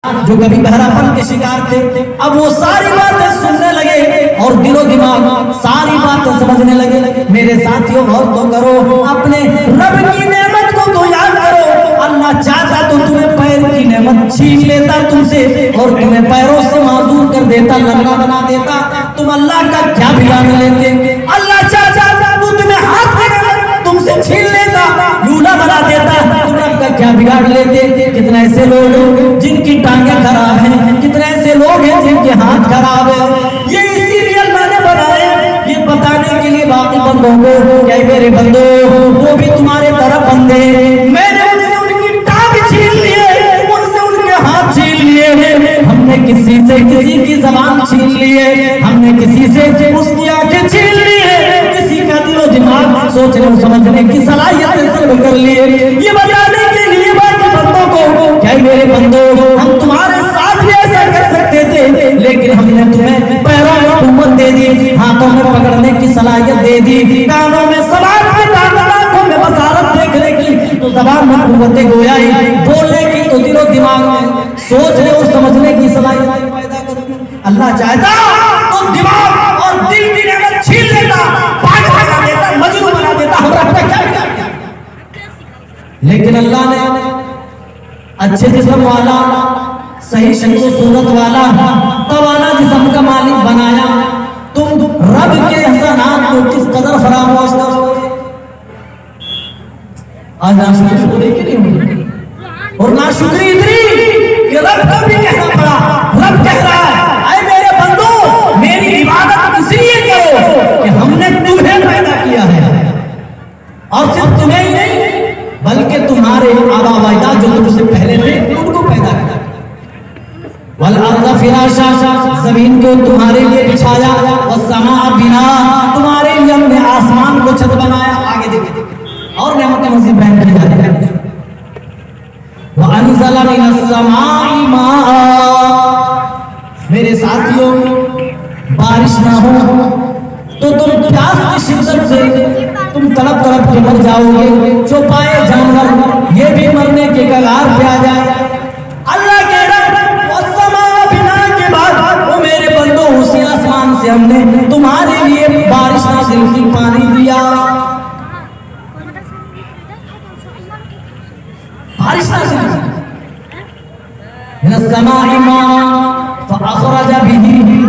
جو کبھی بہراپن کے شکار تھے اب وہ ساری باتیں سننے لگے اور دل و دماغ ساری باتیں سمجھنے لگے. میرے ساتھیوں غور تو کرو, اپنے رب کی نعمت کو تو یاد کرو. اللہ چاہتا تو تمہیں پیر کی نعمت چھین لیتا تم سے اور تمہیں پیروں سے معذور کر دیتا, ننگا بنا دیتا. تم اللہ کا کیا بگاڑ لیتے؟ اللہ چاہتا تو تمہیں ہاتھ تم سے چھین لیتا, لولا بنا دیتا. تم رب کا کیا بگاڑ لیتے؟ کتنے ایسے لوگ جن کی ٹانگیں خراب ہیں, کتنے ایسے لوگ ہیں جن کے ہاتھ خراب ہیں. یہ اسی لیے اللہ نے بنایا, یہ بتانے کے لیے باقی بندوں کو کہ میرے بندو وہ بھی تمہارے طرف بندے, میں نے ان سے ان کی ٹانگ چھین لیے, ان سے ان کے ہاتھ چھین لیے. ہم نے کسی سے کسی کی زبان چھین لیے, ہم نے کسی سے اس کی آنکھیں چھین لیے, کسی کا دل و دماغ سوچنے اور سمجھنے کی صلاحیت سلب کر لیے. یہ بتانے کے لیے باقی بندوں کو کہ میرے بندو ہم تمہارے ساتھ بھی ایسا کر سکتے تھے, لیکن ہم نے تمہیں پیروں میں قوت دے دی, ہاتھوں میں پکڑنے کی صلاحیت دے دی, کانوں میں سماعت کی طاقت, آنکھوں میں بصارت دیکھنے کی, تو زبان میں قوت گویائی, بولنے کی تو دل و دماغ میں سوچنے اور سمجھنے کی صلاحیت پیدا کر دی. اللہ چاہتا تو دماغ اور دل کی نعمت چھین لیتا, پاگل بنا دیتا, مجنون بنا دیتا. ہم رب کا کیا بگاڑ, لیکن اللہ نے اچھے جسم والا, صحیح شکل و صورت والا, توانا جسم کا مالک بنایا. تم رب کے احسانات کو کس قدر فراموش کرو. آج ناشکری ہونے کے لیے ہوئی, اور ناشکری اتنی کہ رب کو بھی کہنا پڑا. رب کہہ رہا ہے اے میرے بندو میری عبادت اس لیے کرو کہ ہم نے تمہیں پیدا کیا ہے, اور صرف تمہیں ہی نہیں بلکہ تمہارے آبا و اجداد جو تم سے پہلے تھے ان کو پیدا کیا. والارض فراشا, زمین کو تمہارے لیے بچھایا, والسماء بنا, تمہارے لیے ہم نے آسمان کو چھت بنایا. آگے دیکھیں اور نعمتیں مزید بیان کی جاتی ہیں. وانزل من السماء ماء, میرے ساتھیوں بارش نہ ہو تو تم پیاس کی شدت سے تم تڑپ تڑپ کے مر جاؤ گے. چوپائے جانور یہ بھی مرنے کے کگار پہ آ جائے. اللہ کہہ رہا والسماء بنا کے بعد وہ میرے بندو اسی آسمان سے ہم نے تمہارے لیے بارش نازل کی, پانی دیا. بارش نازل کی من السماء ماء فاخرج به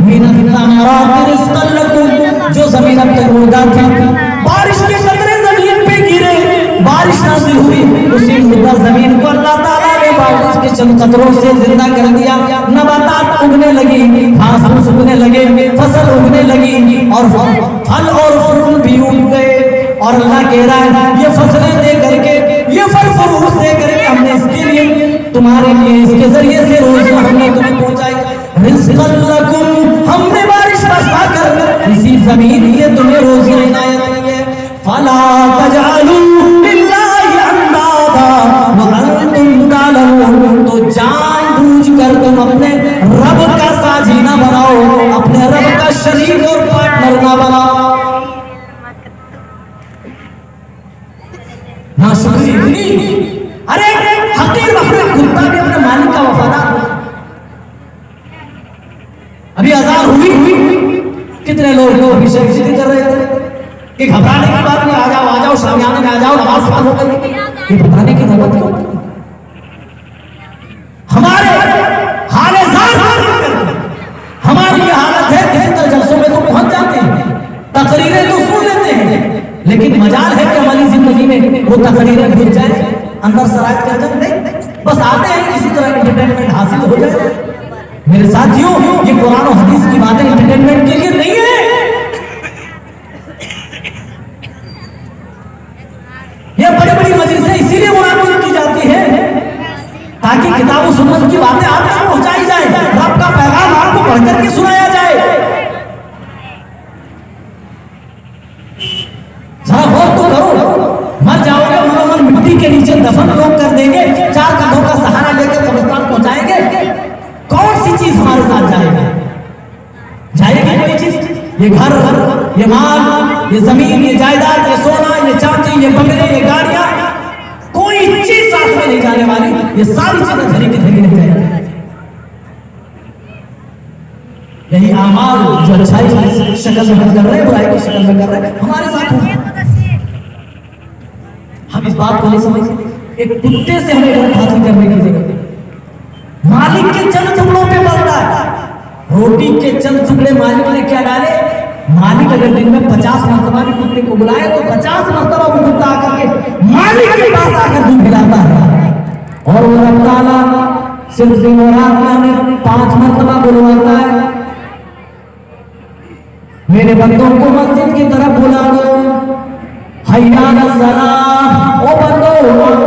من الثمرات رزقا لكم, جو زمین اب تک مردہ تھی, بارش کے قطرے زمین پہ گرے, بارش نازل ہوئی, اسی مردہ زمین کو اللہ تعالیٰ نے بارش کے چند قطروں سے زندہ کر دیا. نباتات اگنے لگی, گھاس پھوس اگنے لگے, فصل اگنے لگی, اور پھل اور پھول بھی اگ گئے. اور اللہ کہہ رہا ہے یہ فصلیں دے کر کے, یہ پھل فروٹ دے کر کے ہم نے اس کے لیے تمہارے لیے اس کے ذریعے سے روزی ہم نے تمہیں پہنچائی. رزقا لکم, ہم نے بارش برسا کر اسی زمین یہ تمہیں روزی عنایت کی ہے. فلا تجعلوا للہ اندادا وانتم تعلمون, تو جان بوجھ کر تم اپنے رب کا ساجی نہ بناؤ, اپنے رب کا شریک اور پارٹنر نہ بناؤ. ناشکری اتنی, ارے حقیر اپنے کتا بھی اپنے مالک کا وفادار. ابھی آزار ہوئی, کتنے لوگ ابھی شرکت کر رہے تھے کہ گھبرانے کی بات نہیں, آ جاؤ شامیانے میں آ جاؤ, نماز پڑھ ہو گئی. یہ بتانے کی نوبت کیوں؟ ہمارے حال ہماری یہ حالت ہے, کسی طرح جلسوں میں تو پہنچ جاتے ہیں, تقریریں تو سن لیتے ہیں, لیکن مجال ہے کہ عملی زندگی میں وہ تقریریں بھول جائیں, اندر سرایت کر جائیں. نہیں, بس آتے ہیں کسی طرح انٹرٹینمنٹ حاصل ہو جائے. میرے ساتھیوں یہ قرآن و حدیث کی باتیں انٹرٹینمنٹ کے لیے نہیں ہے, یہ بڑی بڑی مجلسیں اسی لیے منعقد کی جاتی ہے تاکہ کتاب و سنت کی باتیں آپ تک پہنچائی جائیں, رب کا پیغام آپ کو پڑھ کر کے سنایا جائے. ذرا غور تو کرو, مر جاؤ گے منومن مٹی کے نیچے دفن لوگ کر دیں گے, 4 کندھوں کا سہارا لے کر قبرستان پہنچائیں گے, کون سی چیز ہمارے ساتھ جائے گی؟ جائے گی کوئی چیز؟ یہ گھر, یہ مال, یہ زمین, یہ جائیداد, یہ سونا, یہ چاندی, یہ بنگلے, یہ گاڑیاں, کوئی چیز ساتھ میں نہیں جانے والی. یہ ساری چیزیں دھری کی دھری رہ جائے گی. یہی اعمال جو اچھائی کی شکل میں کر رہے ہیں، برائی کی شکل میں کر رہے ہیں، ہمارے ساتھ ہوں۔ ہم اس بات کو نہیں سمجھتے، ایک کتے سے ہمیں غلط حاصل کرنے کی ضرورت ہے۔ مالک کے چند ٹکڑوں پہ بڑھتا ہے، روٹی کے چند ٹکڑے مالک نے کیا ڈالے؟ مالک اگر دن میں 50 مرتبہ بھی کتے کو بلائے تو 50 مرتبہ وہ کتا آ کر کے مالک کے پاس آ کر دودھ پلاتا ہے، اور وہ رب تعالیٰ صرف دن اور رات میں 5 مرتبہ بلواتا ہے، میرے بندوں کو مسجد کی طرف بلا دو، حیا علی الصلاۃ، او بندو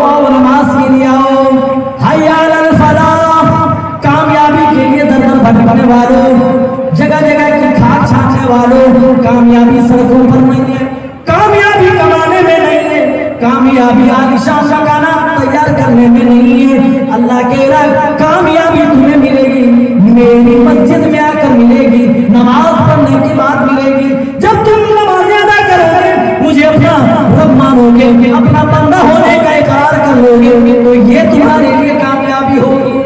آؤ نماز کے لیے آؤ، حیا علی الفلاح، کامیابی کے لیے در در بھٹکنے والوں، جگہ جگہ کی کھاد چھانٹنے والوں، کامیابی سڑکوں پر نہیں ہے، کامیابی کمانے میں نہیں ہے، کامیابی عالیشان مکانات تیار کرنے میں نہیں ہے، اللہ کہہ رہا ہے کامیابی تمہیں ملے گی میری مسجد میں آ کر ملے گی، نماز پڑھنے کے بعد ملے گی۔ جب تم نمازیں ادا کرو گے، مجھے اپنا رب مانو گے، اپنا بندہ ہونے کا اقرار کر لو گے، تو یہ تمہارے لیے کامیابی ہوگی۔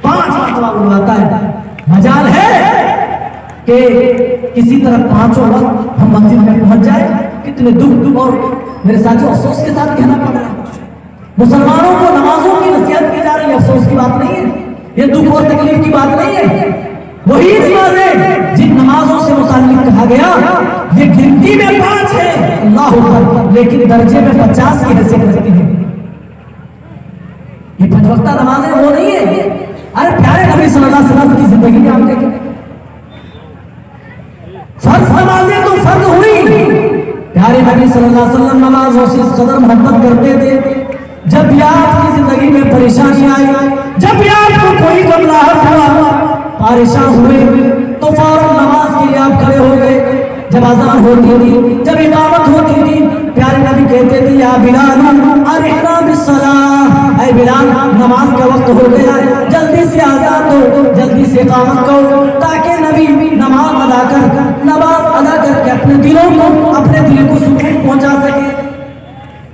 5 مرتبہ بلواتا ہے، مجال ہے کہ کسی طرح 5 وقت ہم مسجد میں پہنچ جائے، کتنے دکھ اور میرے ساتھیوں افسوس کے ساتھ کہنا پڑ رہا ہے، مسلمانوں کو نمازوں کی نصیحت کی جا رہی ہے، افسوس کی بات نہیں ہے، یہ دکھ اور تکلیف کی بات نہیں ہے، وہی نمازیں جن نمازوں سے متعلق کہا گیا یہ گنتی میں 5 ہے، اللہ اکبر، لیکن درجے میں 50 کی حیثیت رکھتی ہیں۔ یہ 5 وقتہ نمازیں وہ نہیں ہے، ارے پیارے نبی صلی اللہ علیہ وسلم کی زندگی میں ہم دیکھیں فرض نمازیں تو فرض ہوئی، پیارے نبی صلی اللہ علیہ وسلم نمازوں سے اس قدر محبت کرتے تھے، جب بھی آپ کی زندگی میں پریشانی آئی، جب بھی آپ کو کوئی گھبراہٹ ہوا، پریشان ہوئے، تو فوراً نماز کے لیے آپ کھڑے ہو گئے، جب اذان ہوتی تھی، جب اقامت ہوتی تھی، پیارے نبی کہتے تھے یا بلال ارحنا بالصلاۃ، اے بلال نماز کا وقت ہو گیا، جلدی سے اذان دو، جلدی سے اقامت کرو، تاکہ نبی نماز ادا کر کے اپنے دلوں کو، اپنے دل کو سکون پہنچا سکے۔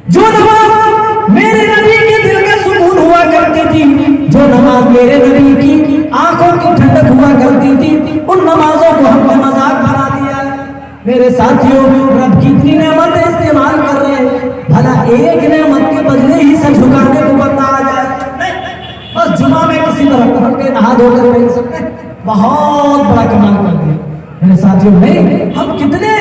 جو نماز میرے نبی کے دل کا سکون ہوا کرتی تھی، جو نماز میرے نبی کی آنکھوں کی ٹھنڈک ہوا کرتی تھی، ان نمازوں کو ہم نے مذاق بنا دیا ہے۔ میرے ساتھیوں، رب کی اتنی نعمتیں استعمال کر رہے ہیں، بھلا ایک نعمت کے بدلے ہی سر جھکانے کو بندہ آ جائے؟ نہیں، بس جمعہ میں کسی طرح پڑھ کے نہا دھو کر پہن سکتے، بہت بڑا کمال کر دیا۔ میرے ساتھیوں، نہیں، ہم کتنے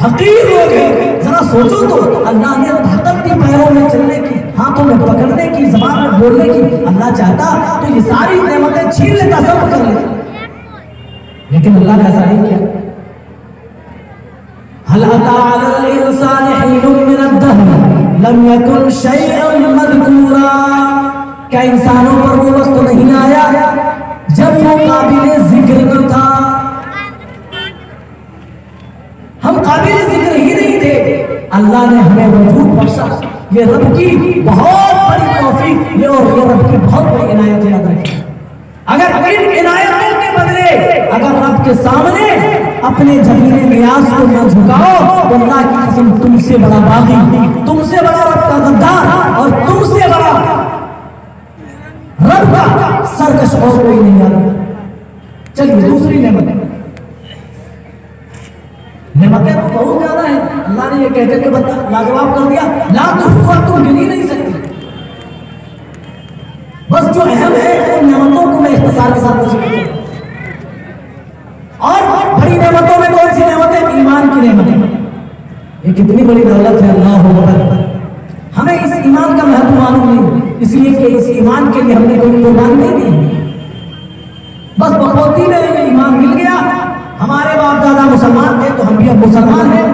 حقیر لوگ ہیں، ذرا سوچو تو، اللہ نے طاقت دی پیروں میں چلنے کی، ہاتھوں میں پکڑنے کی، زبان میں بولنے کی، اللہ چاہتا تو یہ ساری نعمتیں چھین لیتا، سب کر لیتا، لیکن اللہ نے ایسا نہیں کیا۔ هل أتى على الإنسان حين من الدهر لم يكن شيئا مذكورا، کیا انسانوں پر وہ وقت نہیں آیا جب وہ قابل ذکر نہ تھا؟ ہم قابل ذکر ہی نہیں تھے، اللہ نے ہمیں وجود بخشا، یہ رب کی بہت بڑی توفیق، یہ رب کی بہت بڑی عنایت یاد رکھیں۔ اگر ان عنایتوں کے بدلے اگر رب کے سامنے اپنے جمیل نیاز کو نہ جھکاؤ تو اللہ کی قسم تم سے بڑا باغی، تم سے بڑا رب کا غدار، اور تم سے بڑا رب کا سرکش اور کوئی نہیں آتا۔ چلیے دوسری نعمتیں تو بہت زیادہ ہیں، اللہ نے یہ کہتے کہ بتا لاجواب کر دیا، لا تحصوها، تم گن ہی نہیں سکتے، بس جو اہم ہے ان نعمتوں کو میں اختصار کے ساتھ ذکر کروں۔ اور بڑی نعمتوں میں کون سی نعمتیں؟ ایمان کی نعمتیں، یہ کتنی بڑی دولت ہے، اللہ اکبر۔ ہمیں اس ایمان کا مہتو معلوم نہیں، اس لیے کہ اس ایمان کے لیے ہم نے کوئی قربانی نہیں دی، بس بخوتی میں ایمان مل گیا، ہمارے باپ دادا مسلمان تھے تو ہم بھی اب مسلمان ہیں،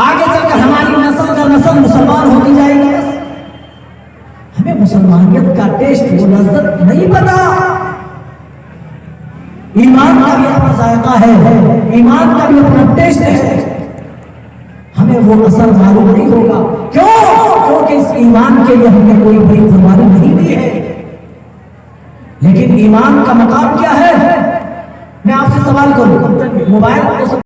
آگے چل کر ہماری نسل در نسل مسلمان ہوتی جائے گی، بس ہمیں مسلمانیت کا ٹیسٹ، وہ لذت نہیں پتا۔ ایمان کا بھی اپنا ذائقہ ہے، ایمان کا بھی اپنا ٹیسٹ ہے، ہمیں وہ اثر معلوم نہیں ہوگا، کیونکہ اس ایمان کے لیے ہم نے کوئی بڑی قربانی نہیں دی ہے۔ لیکن ایمان کا مقام کیا ہے؟ میں آپ سے سوال کروں، موبائل